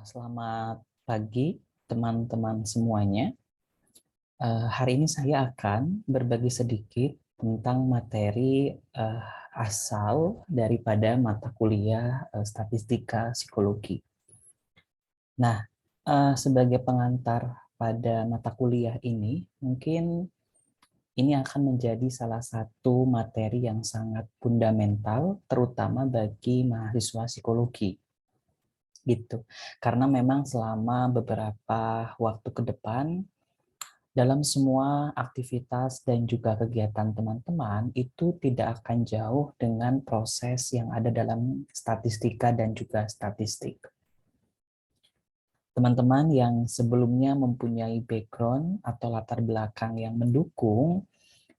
Selamat pagi teman-teman semuanya. Hari ini saya akan berbagi sedikit tentang materi asal daripada mata kuliah Statistika Psikologi. Nah, sebagai pengantar pada mata kuliah ini, mungkin ini akan menjadi salah satu materi yang sangat fundamental, terutama bagi mahasiswa psikologi. Gitu. Karena memang selama beberapa waktu ke depan, dalam semua aktivitas dan juga kegiatan teman-teman itu tidak akan jauh dengan proses yang ada dalam statistika dan juga statistik. Teman-teman yang sebelumnya mempunyai background atau latar belakang yang mendukung,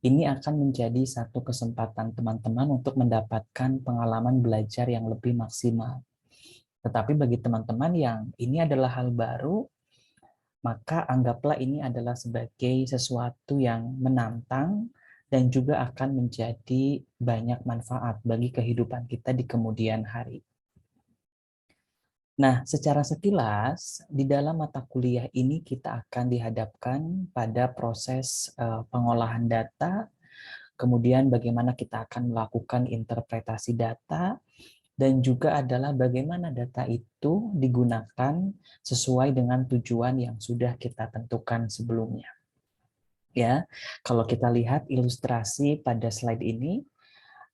ini akan menjadi satu kesempatan teman-teman untuk mendapatkan pengalaman belajar yang lebih maksimal. Tetapi bagi teman-teman yang ini adalah hal baru, maka anggaplah ini adalah sebagai sesuatu yang menantang dan juga akan menjadi banyak manfaat bagi kehidupan kita di kemudian hari. Nah, secara sekilas, di dalam mata kuliah ini kita akan dihadapkan pada proses pengolahan data, kemudian bagaimana kita akan melakukan interpretasi data, dan juga adalah bagaimana data itu digunakan sesuai dengan tujuan yang sudah kita tentukan sebelumnya. Ya, kalau kita lihat ilustrasi pada slide ini,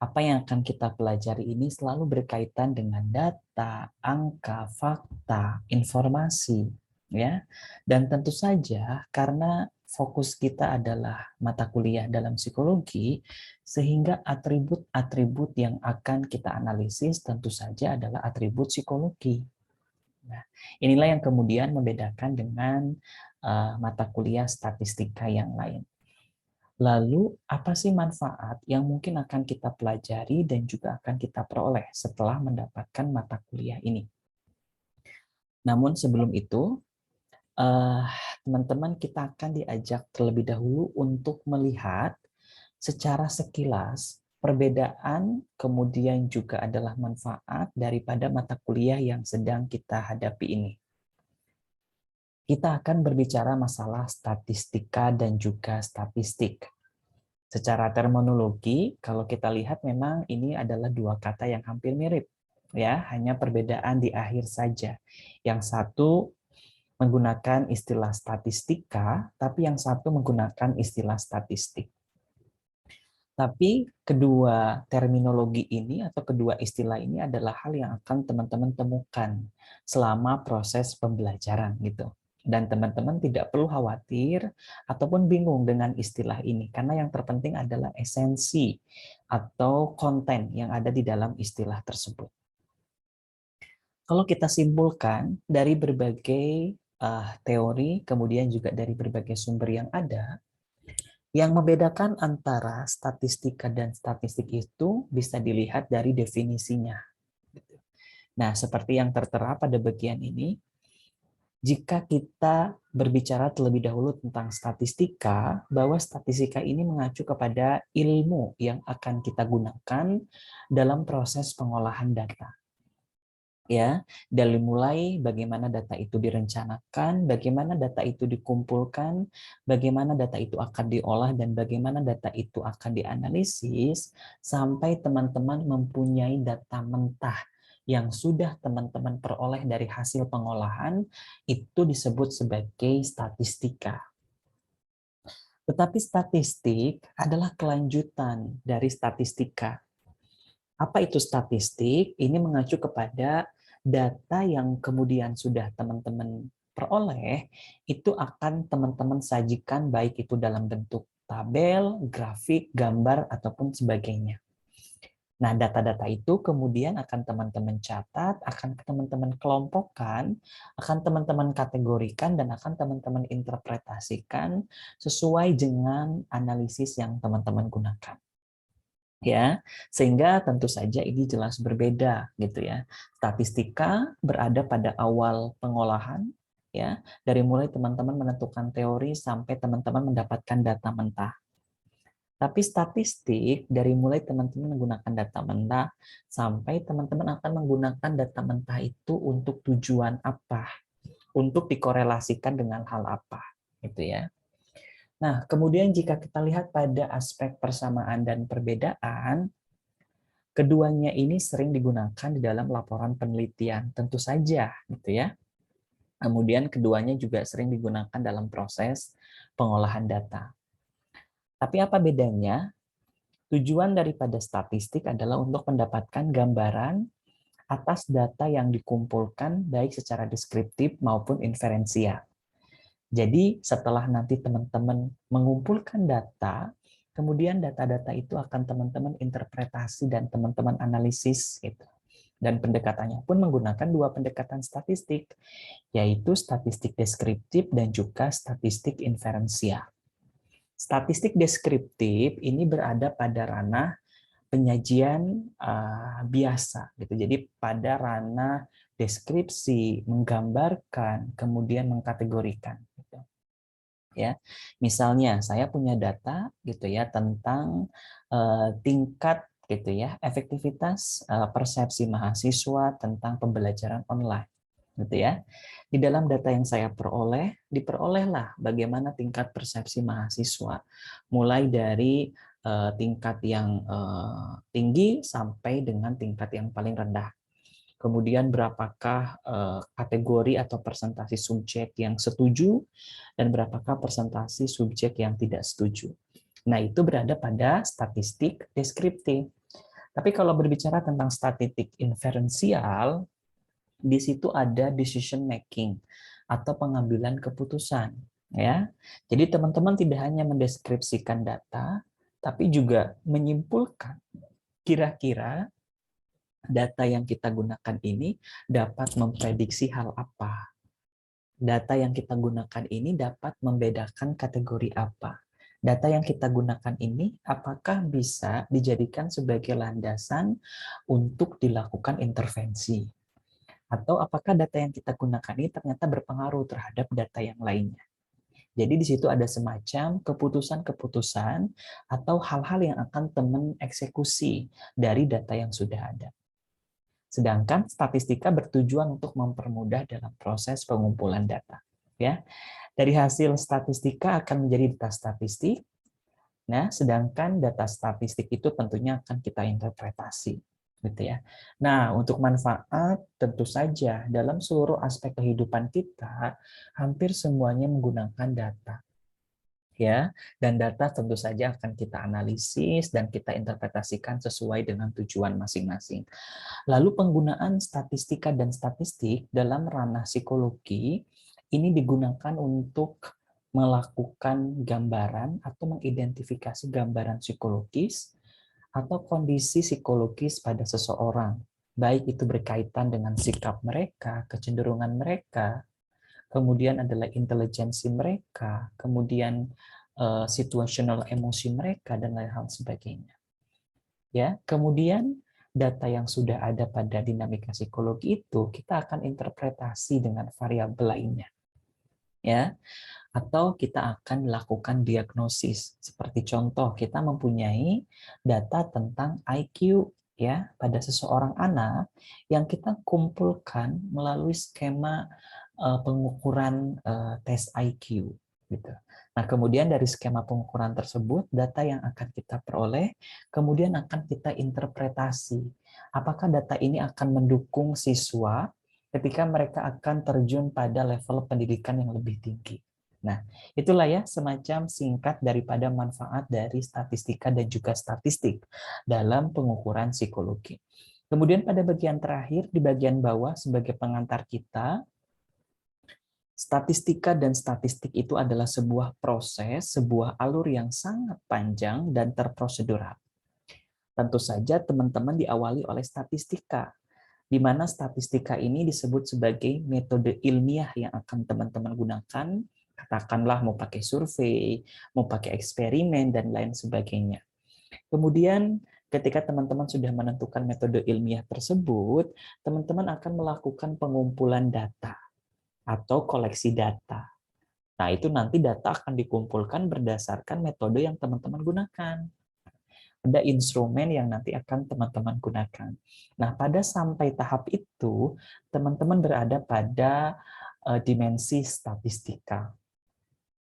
apa yang akan kita pelajari ini selalu berkaitan dengan data, angka, fakta, informasi, ya. Dan tentu saja karena fokus kita adalah mata kuliah dalam psikologi, sehingga atribut-atribut yang akan kita analisis tentu saja adalah atribut psikologi. Nah, inilah yang kemudian membedakan dengan mata kuliah statistika yang lain. Lalu, apa sih manfaat yang mungkin akan kita pelajari dan juga akan kita peroleh setelah mendapatkan mata kuliah ini? Namun sebelum itu, teman-teman kita akan diajak terlebih dahulu untuk melihat secara sekilas perbedaan kemudian juga adalah manfaat daripada mata kuliah yang sedang kita hadapi ini. Kita akan berbicara masalah statistika dan juga statistik. Secara terminologi, kalau kita lihat memang ini adalah dua kata yang hampir mirip, ya, hanya perbedaan di akhir saja. Yang satu menggunakan istilah statistika, tapi yang satu menggunakan istilah statistik. Tapi kedua terminologi ini atau kedua istilah ini adalah hal yang akan teman-teman temukan selama proses pembelajaran gitu. Dan teman-teman tidak perlu khawatir ataupun bingung dengan istilah ini karena yang terpenting adalah esensi atau konten yang ada di dalam istilah tersebut. Kalau kita simpulkan dari berbagai teori, kemudian juga dari berbagai sumber yang ada, yang membedakan antara statistika dan statistik itu bisa dilihat dari definisinya. Nah, seperti yang tertera pada bagian ini, jika kita berbicara terlebih dahulu tentang statistika, bahwa statistika ini mengacu kepada ilmu yang akan kita gunakan dalam proses pengolahan data. Ya, dari mulai bagaimana data itu direncanakan, bagaimana data itu dikumpulkan, bagaimana data itu akan diolah, dan bagaimana data itu akan dianalisis, sampai teman-teman mempunyai data mentah yang sudah teman-teman peroleh dari hasil pengolahan, itu disebut sebagai statistika. Tetapi statistik adalah kelanjutan dari statistika. Apa itu statistik? Ini mengacu kepada data yang kemudian sudah teman-teman peroleh, itu akan teman-teman sajikan baik itu dalam bentuk tabel, grafik, gambar, ataupun sebagainya. Nah, data-data itu kemudian akan teman-teman catat, akan teman-teman kelompokkan, akan teman-teman kategorikan, dan akan teman-teman interpretasikan sesuai dengan analisis yang teman-teman gunakan. Ya, sehingga tentu saja ini jelas berbeda gitu ya. Statistika berada pada awal pengolahan ya, dari mulai teman-teman menentukan teori sampai teman-teman mendapatkan data mentah. Tapi statistik dari mulai teman-teman menggunakan data mentah sampai teman-teman akan menggunakan data mentah itu untuk tujuan apa, untuk dikorelasikan dengan hal apa, gitu ya. Nah, kemudian jika kita lihat pada aspek persamaan dan perbedaan, keduanya ini sering digunakan di dalam laporan penelitian, tentu saja, gitu ya. Kemudian keduanya juga sering digunakan dalam proses pengolahan data. Tapi apa bedanya? Tujuan daripada statistik adalah untuk mendapatkan gambaran atas data yang dikumpulkan baik secara deskriptif maupun inferensial. Jadi setelah nanti teman-teman mengumpulkan data, kemudian data-data itu akan teman-teman interpretasi dan teman-teman analisis gitu. Dan pendekatannya pun menggunakan dua pendekatan statistik, yaitu statistik deskriptif dan juga statistik inferensial. Statistik deskriptif ini berada pada ranah penyajian biasa gitu. Jadi pada ranah deskripsi, menggambarkan, kemudian mengkategorikan gitu. Ya. Misalnya saya punya data gitu ya tentang tingkat gitu ya efektivitas persepsi mahasiswa tentang pembelajaran online gitu ya. Di dalam data yang saya peroleh, diperolehlah bagaimana tingkat persepsi mahasiswa, mulai dari tingkat yang tinggi sampai dengan tingkat yang paling rendah. Kemudian berapakah kategori atau persentase subjek yang setuju dan berapakah persentase subjek yang tidak setuju. Nah, itu berada pada statistik deskriptif. Tapi kalau berbicara tentang statistik inferensial, di situ ada decision making atau pengambilan keputusan, ya. Jadi teman-teman tidak hanya mendeskripsikan data, tapi juga menyimpulkan kira-kira data yang kita gunakan ini dapat memprediksi hal apa. Data yang kita gunakan ini dapat membedakan kategori apa. Data yang kita gunakan ini apakah bisa dijadikan sebagai landasan untuk dilakukan intervensi? Atau apakah data yang kita gunakan ini ternyata berpengaruh terhadap data yang lainnya. Jadi di situ ada semacam keputusan-keputusan atau hal-hal yang akan teman eksekusi dari data yang sudah ada. Sedangkan statistika bertujuan untuk mempermudah dalam proses pengumpulan data. Ya, dari hasil statistika akan menjadi data statistik. Nah, sedangkan data statistik itu tentunya akan kita interpretasi, gitu ya. Nah, untuk manfaat tentu saja dalam seluruh aspek kehidupan kita hampir semuanya menggunakan data. Ya, dan data tentu saja akan kita analisis dan kita interpretasikan sesuai dengan tujuan masing-masing. Lalu penggunaan statistika dan statistik dalam ranah psikologi ini digunakan untuk melakukan gambaran atau mengidentifikasi gambaran psikologis atau kondisi psikologis pada seseorang, baik itu berkaitan dengan sikap mereka, kecenderungan mereka, kemudian adalah intelijensi mereka, kemudian situasional emosi mereka dan lain hal sebagainya. Ya, kemudian data yang sudah ada pada dinamika psikologi itu kita akan interpretasi dengan variabel lainnya. Ya, atau kita akan lakukan diagnosis. Seperti contoh, kita mempunyai data tentang IQ ya pada seseorang anak yang kita kumpulkan melalui skema pengukuran tes IQ gitu. Nah, kemudian dari skema pengukuran tersebut, data yang akan kita peroleh kemudian akan kita interpretasi. Apakah data ini akan mendukung siswa ketika mereka akan terjun pada level pendidikan yang lebih tinggi. Nah, itulah ya semacam singkat daripada manfaat dari statistika dan juga statistik dalam pengukuran psikologi. Kemudian pada bagian terakhir, di bagian bawah sebagai pengantar kita, statistika dan statistik itu adalah sebuah proses, sebuah alur yang sangat panjang dan terprosedural. Tentu saja teman-teman diawali oleh statistika, di mana statistika ini disebut sebagai metode ilmiah yang akan teman-teman gunakan, katakanlah mau pakai survei, mau pakai eksperimen, dan lain sebagainya. Kemudian ketika teman-teman sudah menentukan metode ilmiah tersebut, teman-teman akan melakukan pengumpulan data atau koleksi data. Nah, itu nanti data akan dikumpulkan berdasarkan metode yang teman-teman gunakan. Ada instrumen yang nanti akan teman-teman gunakan. Nah, pada sampai tahap itu, teman-teman berada pada dimensi statistika.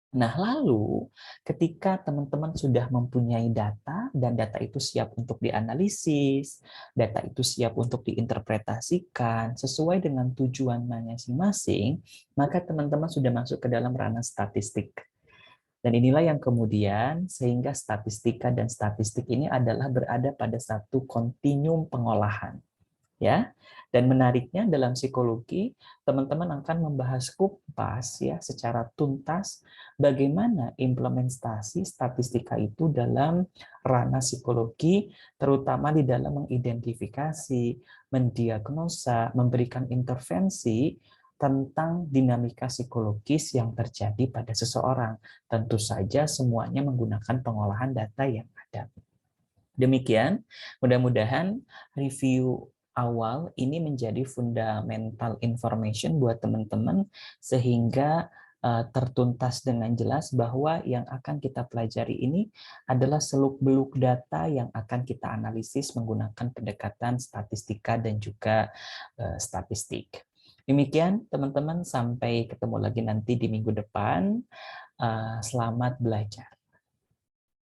Nah, lalu ketika teman-teman sudah mempunyai data dan data itu siap untuk dianalisis, data itu siap untuk diinterpretasikan sesuai dengan tujuannya masing-masing, maka teman-teman sudah masuk ke dalam ranah statistik. Dan inilah yang kemudian sehingga statistika dan statistik ini adalah berada pada satu kontinum pengolahan. Ya. Dan menariknya dalam psikologi, teman-teman akan membahas kupas ya secara tuntas bagaimana implementasi statistika itu dalam ranah psikologi, terutama di dalam mengidentifikasi, mendiagnosa, memberikan intervensi tentang dinamika psikologis yang terjadi pada seseorang. Tentu saja semuanya menggunakan pengolahan data yang ada. Demikian, mudah-mudahan review awal ini menjadi fundamental information buat teman-teman sehingga tertuntas dengan jelas bahwa yang akan kita pelajari ini adalah seluk-beluk data yang akan kita analisis menggunakan pendekatan statistika dan juga statistik. Demikian teman-teman, sampai ketemu lagi nanti di minggu depan. Selamat belajar.